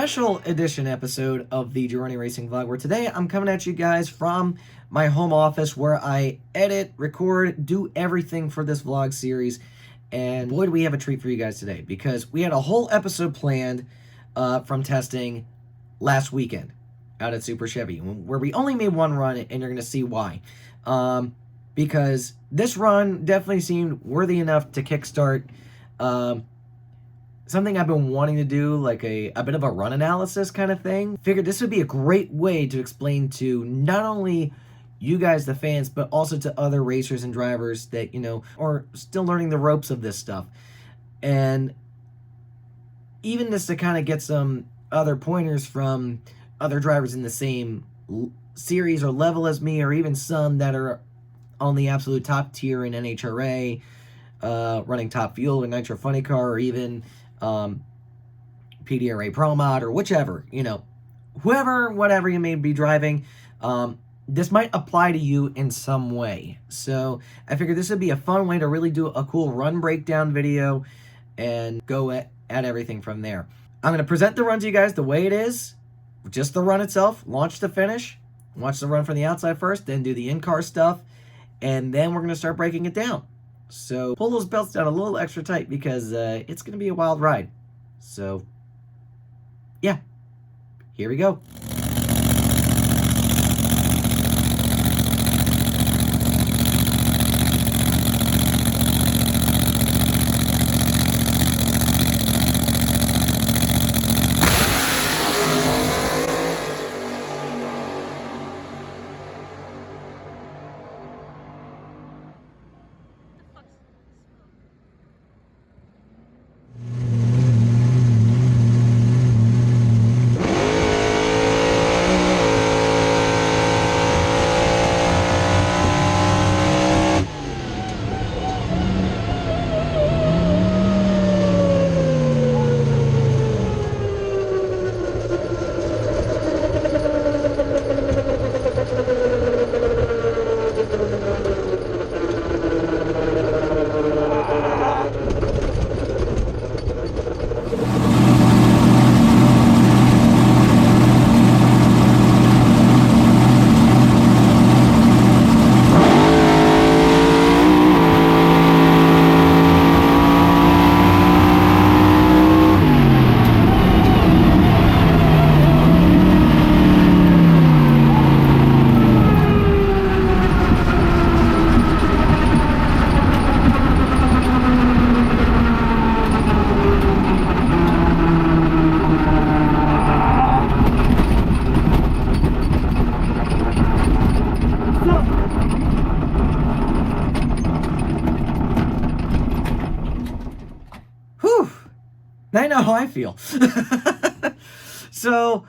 special edition episode of the Geroni Racing Vlog, where today I'm coming at you guys from my home office where I edit, record, do everything for this vlog series. And boy, do we have a treat for you guys today, because we had a whole episode planned from testing last weekend out at Super Chevy, where we only made one run, and you're going to see why. Because this run definitely seemed worthy enough to kickstart something I've been wanting to do, like a bit of a run analysis kind of thing. Figured this would be a great way to explain to not only you guys, the fans, but also to other racers and drivers that, you know, are still learning the ropes of this stuff. And even just to kind of get some other pointers from other drivers in the same series or level as me, or even some that are on the absolute top tier in NHRA, running Top Fuel or Nitro Funny Car, or even PDRA Pro Mod, or whichever, you know, whatever you may be driving, this might apply to you in some way. So I figured this would be a fun way to really do a cool run breakdown video and go at everything from there. I'm going to present the run to you guys the way it is, just the run itself, launch to finish, watch the run from the outside first, then do the in-car stuff, and then we're going to start breaking it down. So pull those belts down a little extra tight, because it's going to be a wild ride. So yeah, here we go. I know how I feel. So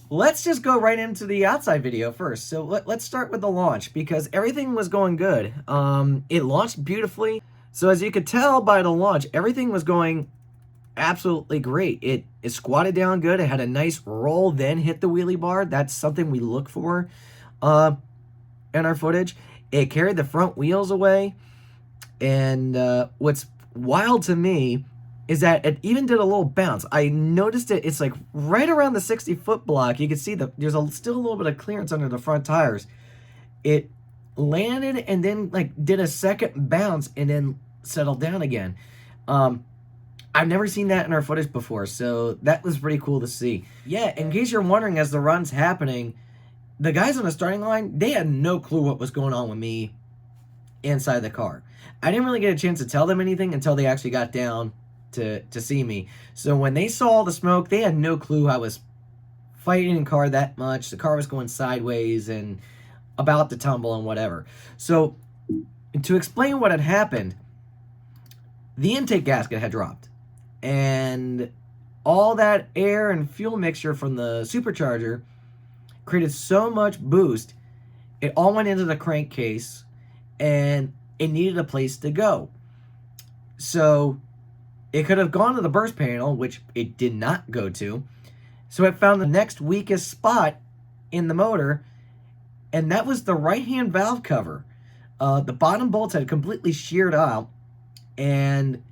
let's just go right into the outside video first. So let's start with the launch, because everything was going good. It launched beautifully. So as you could tell by the launch, everything was going absolutely great. It squatted down good. It had a nice roll, then hit the wheelie bar. That's something we look for in our footage. It carried the front wheels away. And what's wild to me is that it even did a little bounce. I noticed it's like right around the 60-foot block. You can see there's still a little bit of clearance under the front tires. It landed and then like did a second bounce and then settled down again. I've never seen that in our footage before, so that was pretty cool to see. Yeah, in case you're wondering, as the run's happening, the guys on the starting line, they had no clue what was going on with me inside the car. I didn't really get a chance to tell them anything until they actually got down to see me. So when they saw the smoke, they had no clue I was fighting in car that much. The car was going sideways and about to tumble and whatever. So to explain what had happened, the intake gasket had dropped, and all that air and fuel mixture from the supercharger created so much boost, it all went into the crankcase and it needed a place to go. So it could have gone to the burst panel, which it did not go to. So it found the next weakest spot in the motor, and that was the right-hand valve cover. The bottom bolts had completely sheared out, and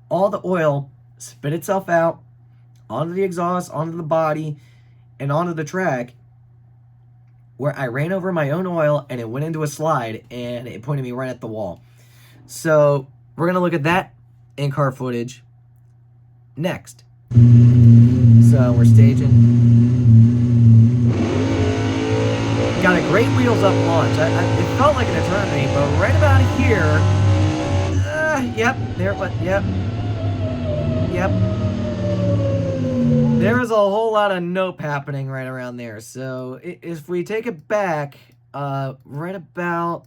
all the oil spit itself out onto the exhaust, onto the body, and onto the track, where I ran over my own oil and it went into a slide and it pointed me right at the wall. So we're going to look at that in-car footage next. So we're staging. Got a great wheels up launch. It felt like an eternity, but right about here, yep, there, what, yep. There was a whole lot of nope happening right around there. So if we take it back, right about,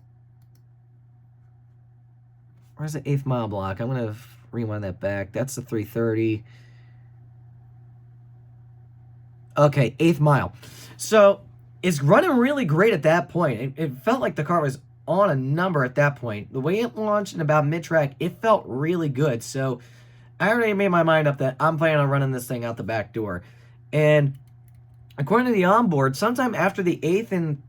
where's the 8th mile block? I'm going to rewind that back. That's the 330. Okay, 8th mile. So it's running really great at that point. It felt like the car was on a number at that point. The way it launched and about mid-track, it felt really good. So I already made my mind up that I'm planning on running this thing out the back door. And according to the onboard, sometime after the 8th and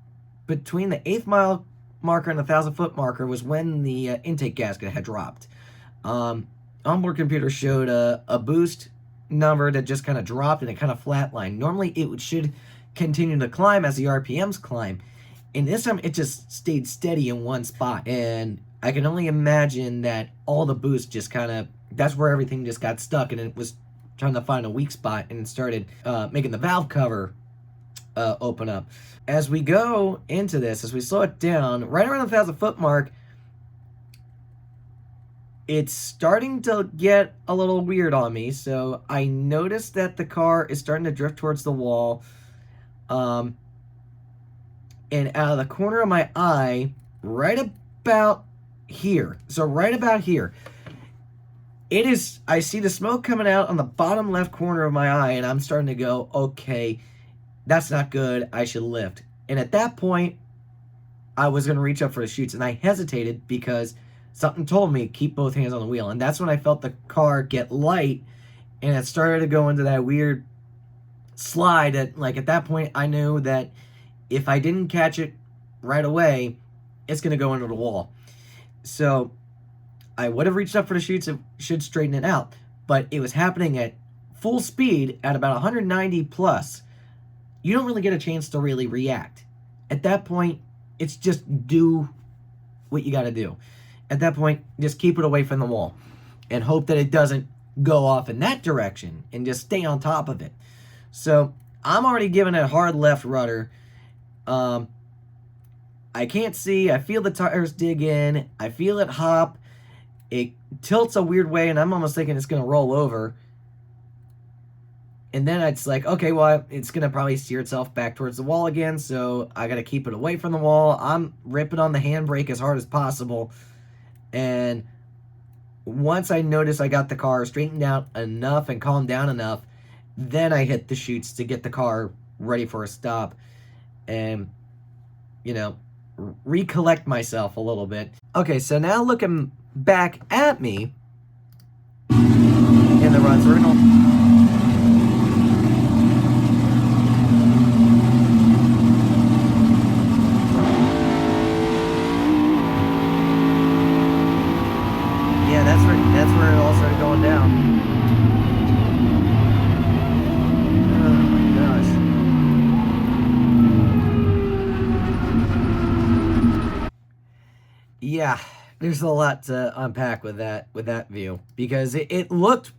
between the 8th mile marker and the 1,000-foot marker was when the intake gasket had dropped. Onboard computer showed a boost number that just kind of dropped and it kind of flatlined. Normally it should continue to climb as the RPMs climb. And this time it just stayed steady in one spot. And I can only imagine that all the boost just kind of, that's where everything just got stuck and it was trying to find a weak spot and it started making the valve cover open up. As we go into this, as we slow it down, right around the 1,000-foot mark, it's starting to get a little weird on me. So I noticed that the car is starting to drift towards the wall. And out of the corner of my eye, right about here. So right about here, it is, I see the smoke coming out on the bottom left corner of my eye, and I'm starting to go, okay, that's not good. I should lift. And at that point, I was going to reach up for the chutes, and I hesitated because something told me keep both hands on the wheel. And that's when I felt the car get light, and it started to go into that weird slide. That, like, at that point, I knew that if I didn't catch it right away, it's going to go into the wall. So I would have reached up for the chutes. It should straighten it out. But it was happening at full speed at about 190 plus. You don't really get a chance to really react. At that point, it's just do what you got to do. At that point, just keep it away from the wall and hope that it doesn't go off in that direction and just stay on top of it. So I'm already giving it a hard left rudder. I can't see. I feel the tires dig in. I feel it hop. It tilts a weird way, and I'm almost thinking it's going to roll over. And then it's like, okay, well, it's going to probably steer itself back towards the wall again, so I got to keep it away from the wall. I'm ripping on the handbrake as hard as possible. And once I notice I got the car straightened out enough and calmed down enough, then I hit the chutes to get the car ready for a stop and, you know, recollect myself a little bit. Okay, so now looking back at me in the run circle. Yeah, that's where it all started going down. Oh my gosh. Yeah, there's a lot to unpack with that view, because it looked,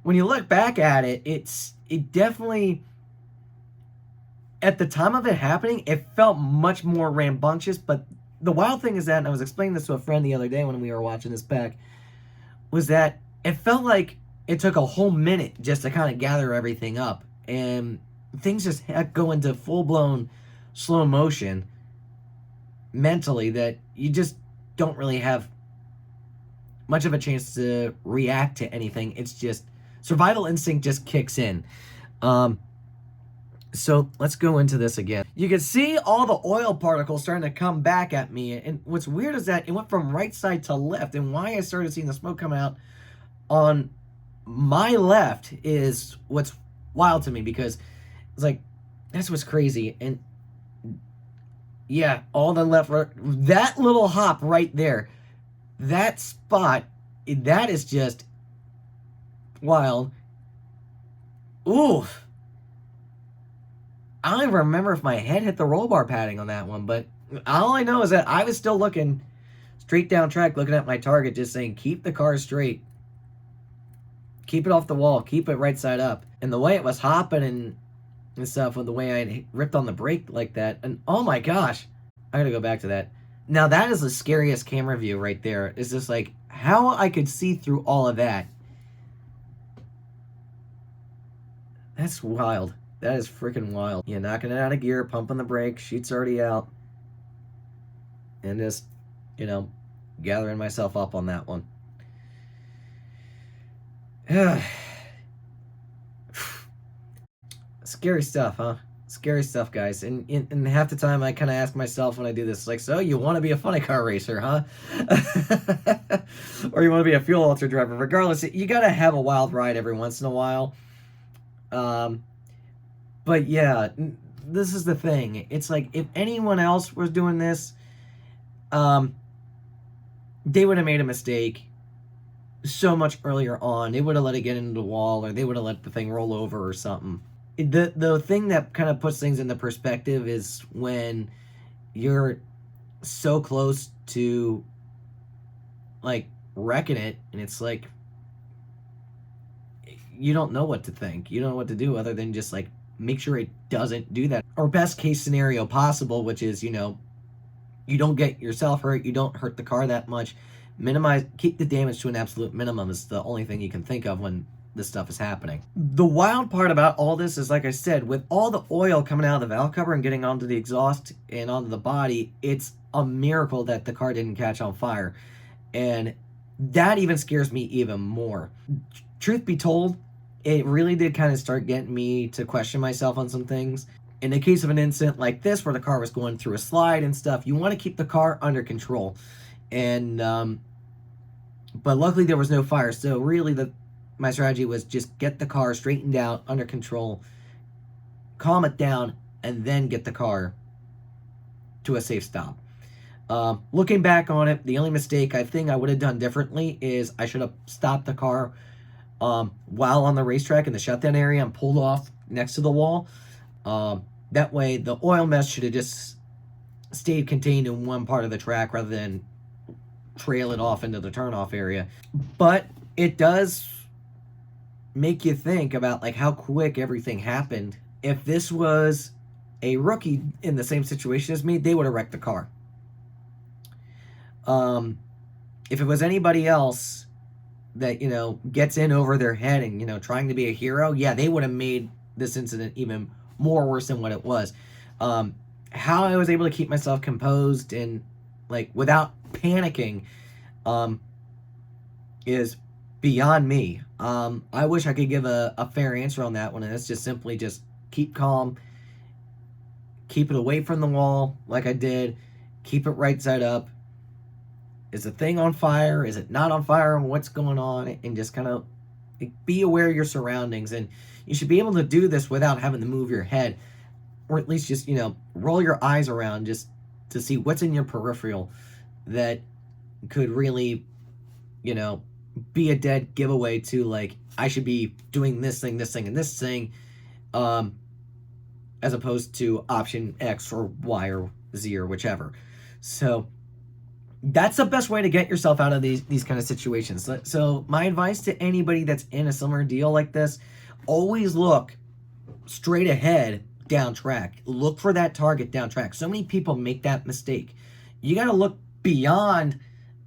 when you look back at it, it definitely, at the time of it happening, it felt much more rambunctious. But the wild thing is that, and I was explaining this to a friend the other day when we were watching this back, was that it felt like it took a whole minute just to kind of gather everything up, and things just go into full-blown slow motion mentally, that you just don't really have much of a chance to react to anything. It's just survival instinct just kicks in. So let's go into this again. You can see all the oil particles starting to come back at me. And what's weird is that it went from right side to left. And why I started seeing the smoke coming out on my left is what's wild to me, because it's like, that's what's crazy. And yeah, all the left, that little hop right there, that spot, that is just wild. Ooh. I don't even remember if my head hit the roll bar padding on that one, but all I know is that I was still looking straight down track, looking at my target, just saying, keep the car straight. Keep it off the wall. Keep it right side up. And the way it was hopping and stuff, with the way I ripped on the brake like that, and oh my gosh, I gotta go back to that. Now that is the scariest camera view right there. It's just like how I could see through all of that. That's wild. That is freaking wild. Yeah, knocking it out of gear, pumping the brake, sheet's already out. And just, you know, gathering myself up on that one. Scary stuff, huh? Scary stuff, guys. And half the time I kind of ask myself when I do this, like, so you want to be a funny car racer, huh? Or you want to be a fuel ultra driver? Regardless, you got to have a wild ride every once in a while. But yeah, this is the thing. It's like if anyone else was doing this, they would have made a mistake so much earlier on. They would have let it get into the wall, or they would have let the thing roll over or something. The thing that kind of puts things into perspective is when you're so close to like wrecking it, and it's like you don't know what to think. You don't know what to do other than just like make sure it doesn't do that. Or best case scenario possible, which is, you know, you don't get yourself hurt, you don't hurt the car that much. Minimize, keep the damage to an absolute minimum is the only thing you can think of when this stuff is happening. The wild part about all this is, like I said, with all the oil coming out of the valve cover and getting onto the exhaust and onto the body, it's a miracle that the car didn't catch on fire. And that even scares me even more. Truth be told, it really did kind of start getting me to question myself on some things. In the case of an incident like this, where the car was going through a slide and stuff, you want to keep the car under control. And, but luckily there was no fire. So really my strategy was just get the car straightened out, under control, calm it down, and then get the car to a safe stop. Looking back on it, the only mistake I think I would have done differently is I should have stopped the car while on the racetrack in the shutdown area and pulled off next to the wall. That way the oil mess should have just stayed contained in one part of the track rather than trail it off into the turnoff area. But it does make you think about like how quick everything happened. If this was a rookie in the same situation as me, they would have wrecked the car. If it was anybody else that, you know, gets in over their head and, you know, trying to be a hero, yeah, they would have made this incident even more worse than what it was. How I was able to keep myself composed and like without panicking is beyond me. I wish I could give a fair answer on that one, and it's just simply just keep calm, keep it away from the wall like I did, keep it right side up. Is the thing on fire? Is it not on fire? What's going on? And just kind of be aware of your surroundings. And you should be able to do this without having to move your head, or at least just, you know, roll your eyes around just to see what's in your peripheral that could really, you know, be a dead giveaway to like, I should be doing this thing, and this thing, as opposed to option X or Y or Z or whichever. So that's the best way to get yourself out of these kind of situations. So my advice to anybody that's in a similar deal like this, always look straight ahead down track. Look for that target down track. So many people make that mistake. You got to look beyond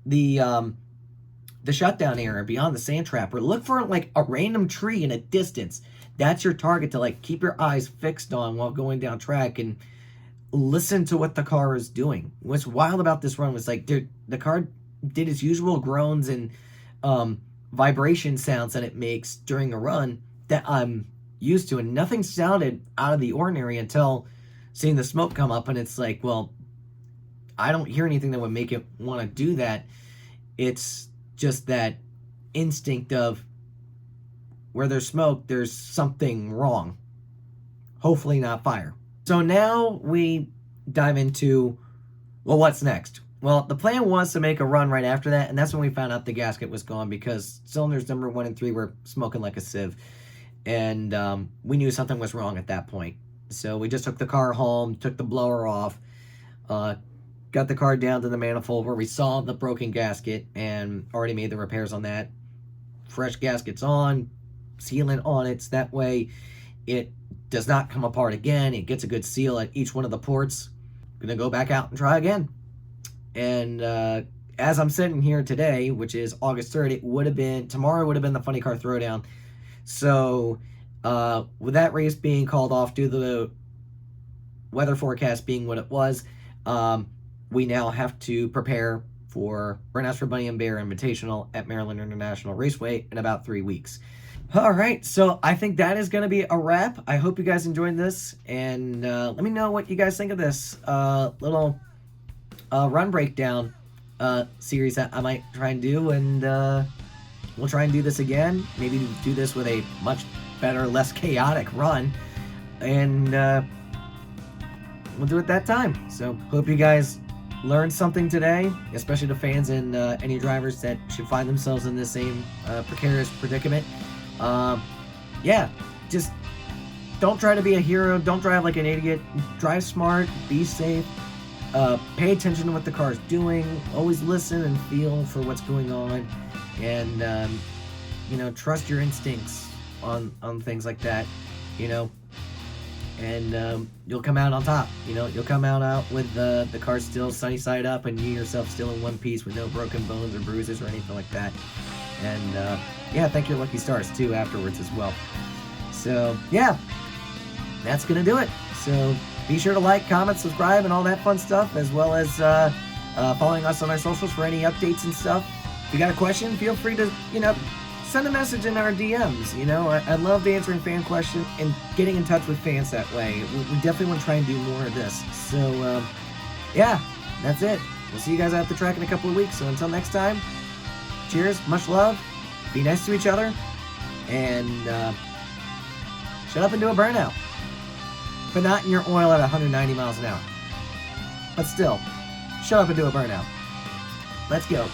the shutdown area, beyond the sand trap, or look for like a random tree in a distance. That's your target to like keep your eyes fixed on while going down track, and listen to what the car is doing. What's wild about this run was like the car did its usual groans and vibration sounds that it makes during a run that I'm used to, and nothing sounded out of the ordinary until seeing the smoke come up. And it's like, well, I don't hear anything that would make it want to do that. It's just that instinct of where there's smoke, there's something wrong. Hopefully not fire. So now we dive into, well, what's next? Well, the plan was to make a run right after that, and that's when we found out the gasket was gone because cylinders number 1 and 3 were smoking like a sieve. and we knew something was wrong at that point. So we just took the car home, took the blower off, got the car down to the manifold where we saw the broken gasket and already made the repairs on that. Fresh gaskets on, sealant on it, so that way it does not come apart again. It gets a good seal at each one of the ports. Gonna go back out and try again. And as I'm sitting here today, which is August 3rd, tomorrow would have been the Funny Car Throwdown. So with that race being called off due to the weather forecast being what it was, we now have to prepare for Burnout's for Bunny and Bear Invitational at Maryland International Raceway in about 3 weeks. All right, so I think that is going to be a wrap. I hope you guys enjoyed this, and let me know what you guys think of this little run breakdown series that I might try and do, and we'll try and do this again. Maybe do this with a much better, less chaotic run, and we'll do it that time. So hope you guys learned something today, especially the fans and any drivers that should find themselves in the same precarious predicament. Yeah, just don't try to be a hero. Don't drive like an idiot. Drive smart. Be safe. Pay attention to what the car is doing. Always listen and feel for what's going on, and you know, trust your instincts on things like that. You know, and you'll come out on top. You know, you'll come out with the car still sunny side up, and you yourself still in one piece with no broken bones or bruises or anything like that. And yeah, thank your lucky stars too afterwards as well. So yeah, that's gonna do it. So be sure to like, comment, subscribe, and all that fun stuff, as well as following us on our socials for any updates and stuff. If you got a question, feel free to, you know, send a message in our DMs. You know, I love answering fan questions and getting in touch with fans that way. We definitely want to try and do more of this. So yeah, that's it. We'll see you guys at the track in a couple of weeks. So until next time, cheers, much love, be nice to each other, and shut up and do a burnout. But not in your oil at 190 miles an hour. But still, shut up and do a burnout. Let's go.